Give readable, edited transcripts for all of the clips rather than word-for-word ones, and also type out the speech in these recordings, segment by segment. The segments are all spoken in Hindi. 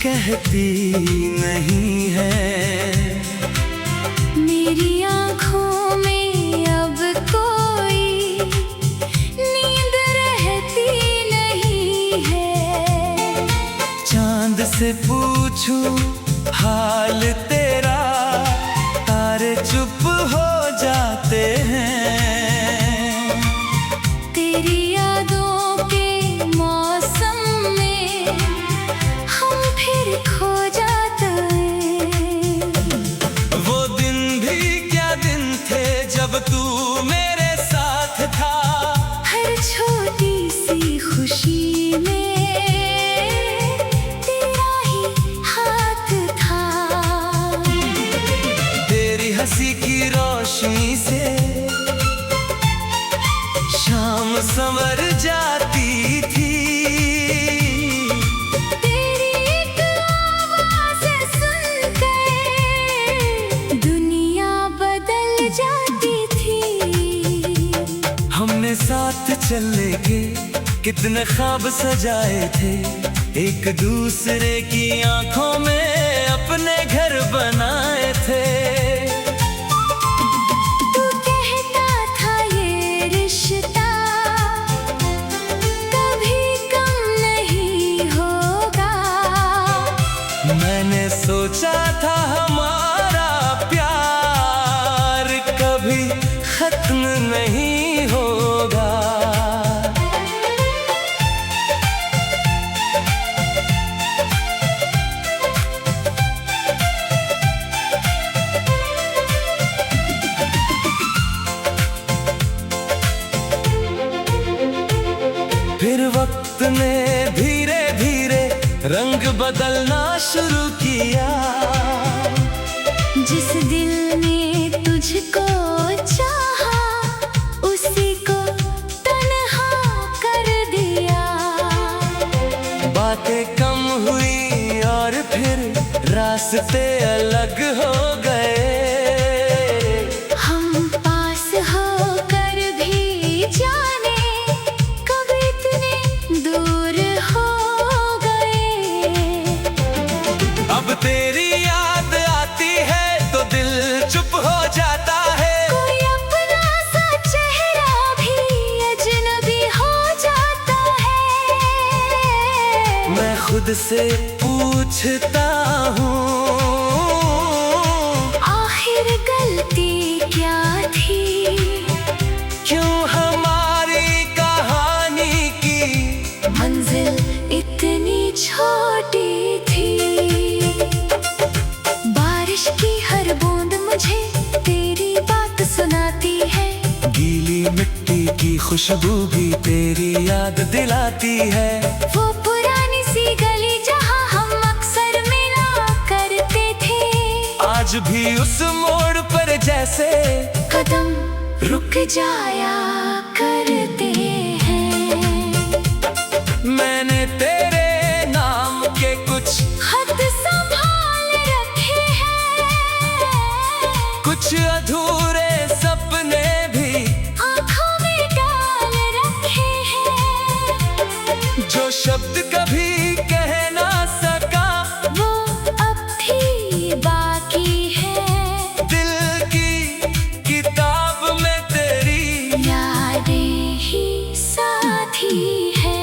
कहती नहीं है। मेरी आँखों में अब कोई नींद रहती नहीं है। चांद से पूछूं हाल तेरा, तारे चुप हो जाते हैं। तेरी यादों के मौसम में हम फिर खो जाते हैं। वो दिन भी क्या दिन थे जब तू मेरे साथ था। हर छोटी सी खुशी में तेरा ही हाथ था। तेरी हंसी की रोशनी से शाम संवर जाती थी। तेरी एक आवाज़ सुन कर दुनिया बदल जाती थी। हमने साथ चलने के कितने ख्वाब सजाए थे, एक दूसरे की आंखों में अपने घर बनाए थे। तू कहता था ये रिश्ता कभी कम नहीं होगा। मैंने सोचा था हमारा प्यार कभी खत्म नहीं होगा। फिर वक्त ने धीरे धीरे रंग बदलना शुरू किया। जिस दिल ने तुझको चाहा उसी को तन्हा कर दिया। बातें कम हुई और फिर रास्ते अलग हो गए। हम पास होकर भी जाने कब इतने दूर हो गए। अब तेरी याद आती है तो दिल चुप हो जाता है। कोई अपना सा चेहरा भी अजनबी हो जाता है। मैं खुद से पूछता हूँ आखिर गलती क्या थी। क्यों हमारी कहानी की मंजिल इतनी छोटी थी। बारिश की हर बूंद मुझे तेरी बात सुनाती है। गीली मिट्टी की खुशबू भी तेरी याद दिलाती है। वो पुरानी सी गली जहाँ हम अक्सर मिला करते थे। आज भी उस मोड़ पर जैसे कदम रुक जाया करते हैं। मैंने तेरे नाम के कुछ खत संभाल रखे हैं। कुछ अधूरे सपने भी आँखों में डाल रखे हैं। जो शब्द कभी कह ना सका वो अब भी बाकी है। दिल की किताब में तेरी यादें ही साथी है।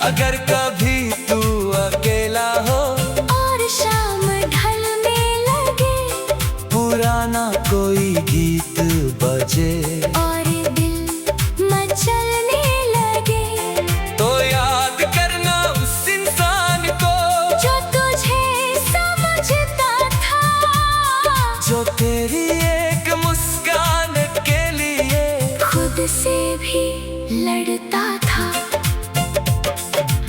अगर कभी तू अकेला हो और शाम ढलने लगे पुराना कोई गीत बजे और दिल मचलने लगे तो याद करना उस इंसान को जो तुझे समझता था। जो तेरी एक मुस्कान के लिए खुद से भी लड़ता था।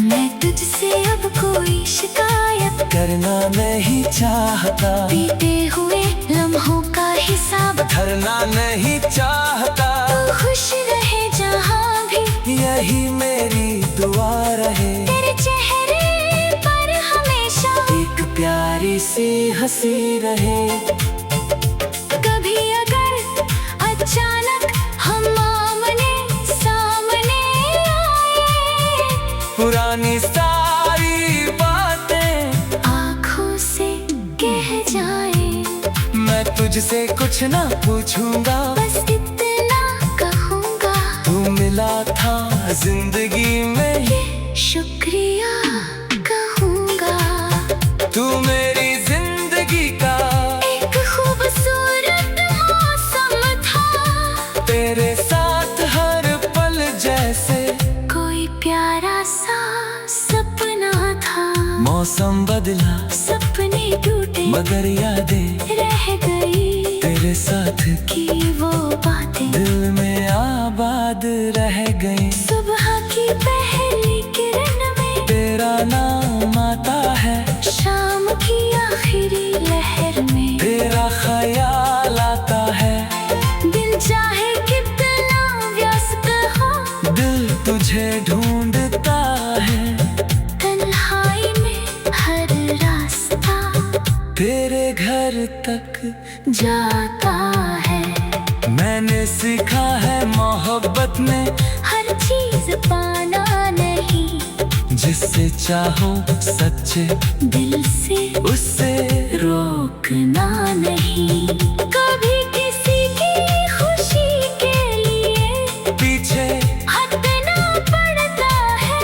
मैं तुझसे अब कोई शिकायत करना नहीं चाहता। बीते हुए लम्हों का हिसाब धरना नहीं चाहता। तू खुश रहे जहाँ भी यही मेरी दुआ रहे। तेरे चेहरे पर हमेशा एक प्यारी सी हंसी रहे। कभी अगर अचानक हम आमने सामने आए पुरानी सारी बातें तुझसे कुछ ना पूछूंगा, बस इतना कहूँगा, तू मिला था जिंदगी में, ये शुक्रिया कहूँगा। तू मेरी जिंदगी का एक खूबसूरत मौसम था, तेरे साथ हर पल जैसे कोई प्यारा सा सपना था। मौसम बदला, सपने टूटे, मगर यादें रह गई तेरे साथ कि वो बातें दिल में आबाद रह गई। सुबह की पहली किरण में तेरा नाम आता है, शाम की आखिरी लहर में तेरा ख्याल आता है। दिल चाहे कितना व्यस्त हो, दिल तुझे ढूंढता है, तन्हाई में हर रास्ता तेरे घर तक जाता है। मैंने सीखा है मोहब्बत में हर चीज पाना नहीं, जिससे चाहो सच्चे दिल से उससे रोकना नहीं। कभी किसी की खुशी के लिए पीछे हटना पड़ता है,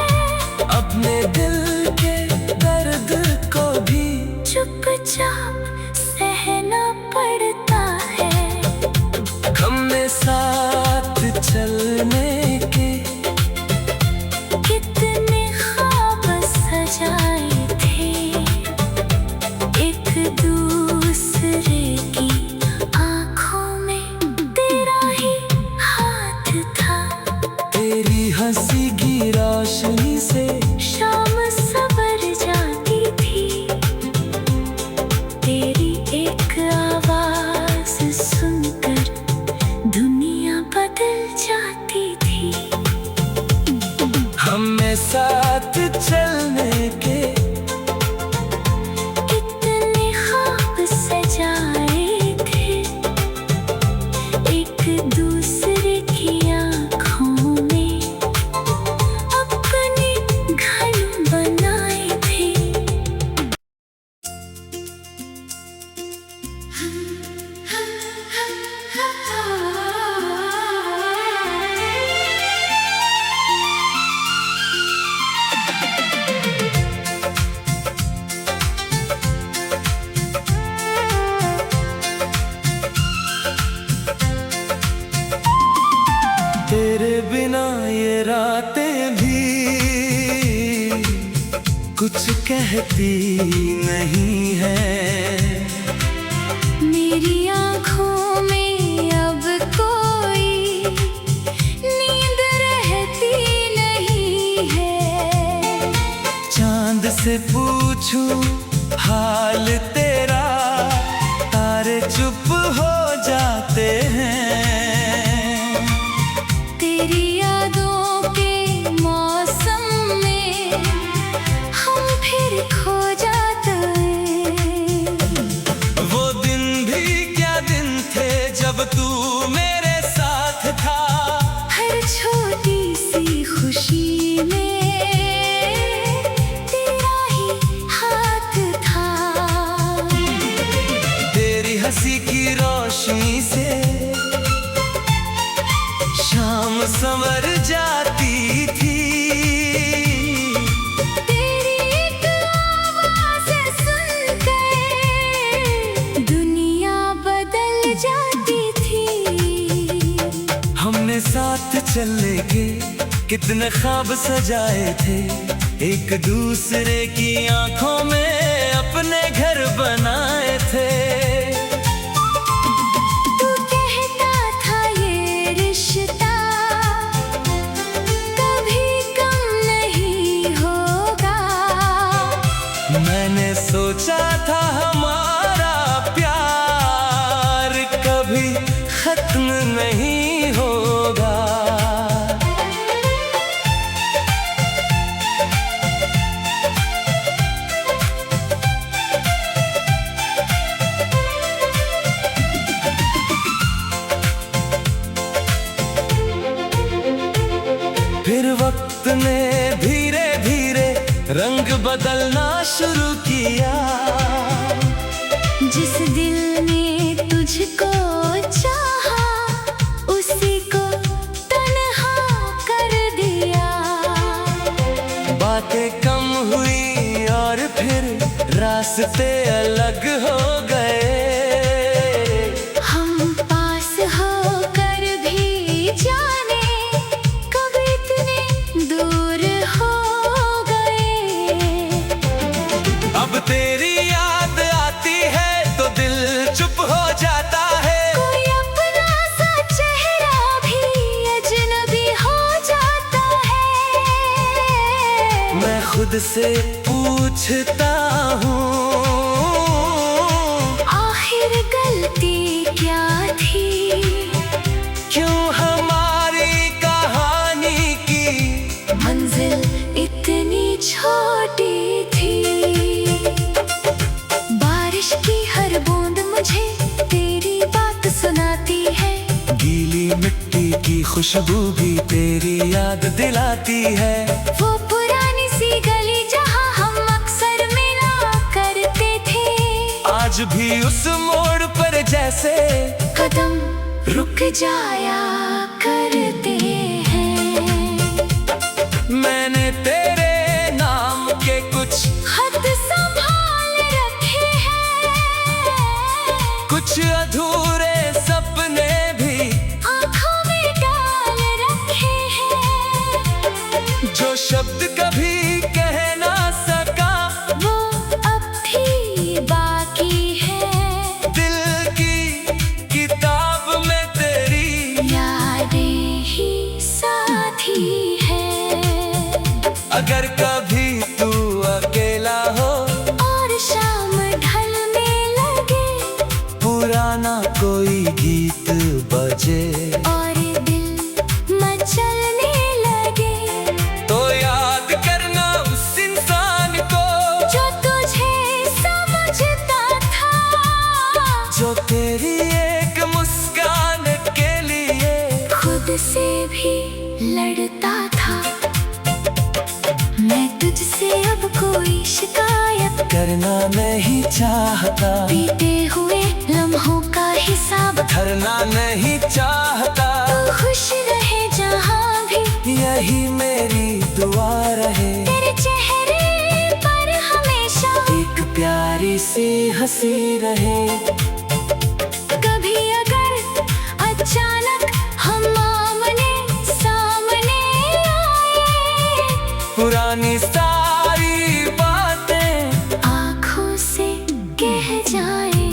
अपने दिल के दर्द को भी चुपचाप सहना पड़ता है। हमने साथ चलने के कितने ख्वाब सजाए थे, एक दूसरे की आंखों में तेरा ही हाथ था। तेरी हंसी की रोशनी से शाम सवर जाती थी, तेरी एक आवाज सुनकर दुनिया बदल जाती थी। हमें साथ चलने के कितने ख्वाब सजाए थे, एक दूसरे की आंखों में अपने घर बनाए थे। तेरे बिना ये रातें भी कुछ कहती नहीं है। मेरी आँखों में अब कोई नींद रहती नहीं है। चांद से पूछूं हाल तेरा, तारे चुप हो जाते हैं। तेरी यादों के मौसम में हम फिर खो जाते हैं। वो दिन भी क्या दिन थे जब तू मेरे साथ था, हर छोटी सी खुशी में तेरा ही हाथ था। तेरी हंसी की रोशनी से शाम संवर जाती थी। तेरी एक आवाज़ सुनकर दुनिया बदल जाती थी। हमने साथ चलने के कितने ख्वाब सजाए थे, एक दूसरे की आंखों में अपने घर बनाए थे। तू कहता था ये रिश्ता कभी कम नहीं होगा, मैंने सोचा था हमारा प्यार कभी खत्म नहीं होगा। फिर वक्त ने धीरे धीरे रंग बदलना शुरू किया। जिस दिल ने तुझे रास्ते अलग हो गए। हम पास होकर भी जाने कब इतने दूर हो गए। अब तेरी याद आती है तो दिल चुप हो जाता है। कोई अपना सा चेहरा भी अजनबी हो जाता है। मैं खुद से पूछता हूँ, आखिर गलती क्या थी? क्यों हमारी कहानी की मंजिल इतनी छोटी थी। बारिश की हर बूंद मुझे तेरी बात सुनाती है। गीली मिट्टी की खुशबू भी तेरी याद दिलाती है। वो पुरानी सी गली जहाँ हम अक्सर मिला करते थे, आज भी उस मोड़ पर जैसे कदम रुक जाया करते हैं। मैंने तेरे नाम के कुछ खत संभाल रखे हैं, कुछ अधूरे सपने भी आँखों में डाल रखे हैं। जो शब्द कभी कह ना सका वो अब भी बाकी है। दिल की किताब में तेरी यादें ही साथी है। अगर कभी तू अकेला हो और शाम ढलने लगे, पुराना कोई गीत बजे, और दिल मचलने लगे, तो याद करना उस इंसान को जो तुझे समझता था, जो तेरी एक मुस्कान के लिए खुद से भी लड़ता था। मैं तुझसे अब कोई शिकायत करना नहीं चाहता, बीते हुए लम्हों का हिसाब धरना नहीं चाहता। तू खुश रहे जहाँ भी, यही मेरी दुआ रहे। तेरे चेहरे पर हमेशा एक प्यारी सी हंसी रहे। कभी अगर अचानक हम आमने सामने आए, पुरानी सारी बातें आँखों से कह जाए,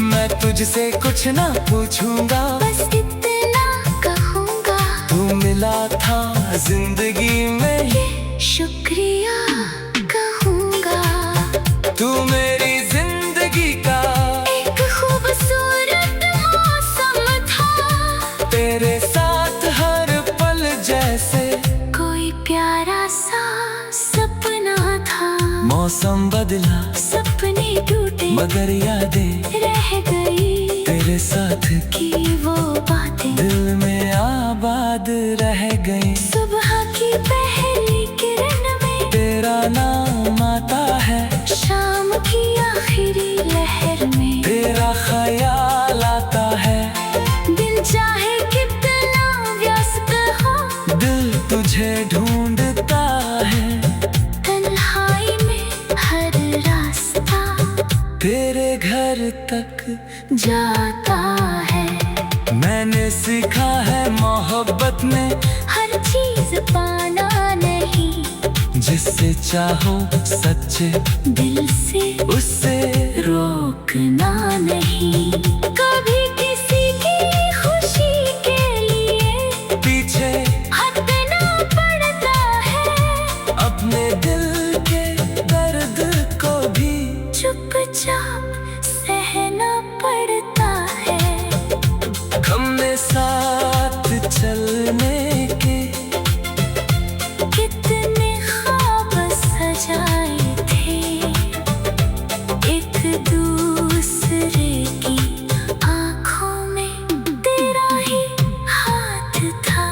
मैं तुझसे कुछ ना पूछूंगा, बस इतना कहूँगा, तू मिला था जिंदगी में, ये शुक्रिया कहूँगा। तू मेरी जिंदगी का एक खूबसूरत मौसम था, तेरे साथ हर पल जैसे कोई प्यारा सा सपना था। मौसम बदला सपने टूटे मगर यादें रह गई, तेरे साथ की वो बातें दिल में आबाद रह गई। सुबह की पहली किरण में तेरा नाम आता है, शाम की आखिरी लहर में तेरा ख्याल आता है। दिल चाहे कितना व्यस्त हो, दिल तुझे ढूंढता है, तन्हाई में हर रास्ता तेरे घर तक जाता है। मैंने सीखा है मोहब्बत में हर चीज पाना नहीं, जिससे चाहो सच्चे दिल से उससे रोकना नहीं। कभी किसी की खुशी के लिए पीछे हटना पड़ता है, अपने दिल के दर्द को भी चुपचाप सहना पड़ता है। हमने साथ चलने के कितने ख्वाब सजाए थे, एक दूसरे की आँखों में तेरा ही हाथ था।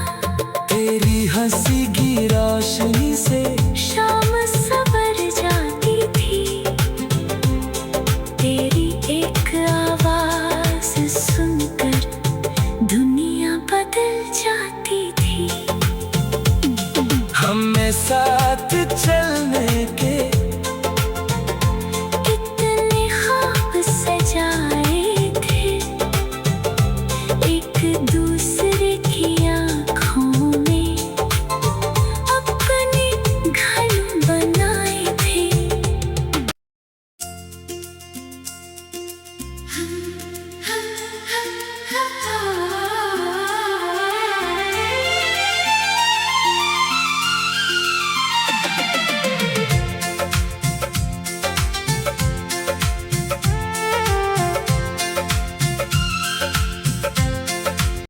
तेरी हंसी की रोशनी से शाम सबर जाती थी, तेरी एक आवाज सुनकर दुनिया बदल जाती थी। हमें साथ चलने के इतने हम